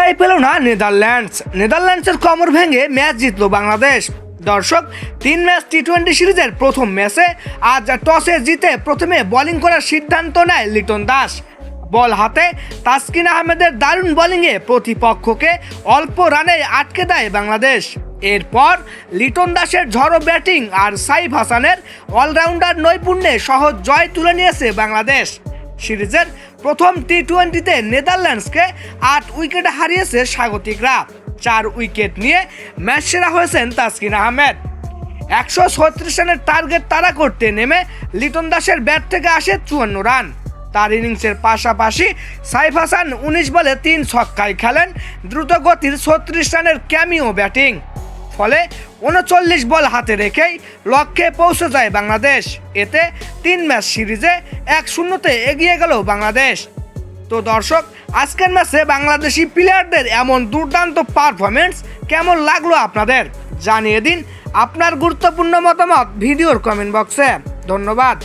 পাত্তাই পেল না নেদারল্যান্ডসের কোমর ভেঙে ম্যাচ জিতল বাংলাদেশ। দর্শক, 3 ম্যাচ টি-20 সিরিজের প্রথম ম্যাচে আজ টসে জিতে প্রথমে বোলিং করার সিদ্ধান্ত নেয় লিটন দাস। বল হাতে তাসকিন আহমেদের দারুণ বোলিংয়ে প্রতিপক্ষকে অল্প রানে আটকে দেয় বাংলাদেশ। এরপর লিটন দাসের ঝড়ো ব্যাটিং আর সাইফ হাসানের অলরাউন্ডার নৈপুণ্যে সহজ জয় তুলে নিয়েছে বাংলাদেশ। সিরিজের প্রথম টি-20তে নেদারল্যান্ডসকে 8 উইকেটে হারিয়েছে স্বাগতিকরা। 4 উইকেট নিয়ে ম্যাচ সেরা হয়েছেন তাসকিন আহমেদ। 136 রানের টার্গেট তাড়া করতে নেমে লিটন দাসের ব্যাট থেকে আসে 54 রান। তার ইনিংসের পাশাপাশি সাইফ হাসান 19 বলে 3 ছক্কায় খেলেন দ্রুত গতির 36 রানের ক্যামিও ব্যাটিং। ফলে 39 বল হাতে রেখেই লক্ষ্যে পৌঁছে যায় বাংলাদেশ। এতে 3 ম্যাচ সিরিজে 1-0-তে এগিয়ে গেল বাংলাদেশ। তো দর্শক, আজকের ম্যাচে বাংলাদেশি প্লেয়ারদের এমন দুর্দান্ত পারফরমেন্স কেমন লাগলো আপনাদের জানিয়ে দিন আপনার গুরুত্বপূর্ণ মতামত ভিডিওর কমেন্ট বক্সে। ধন্যবাদ।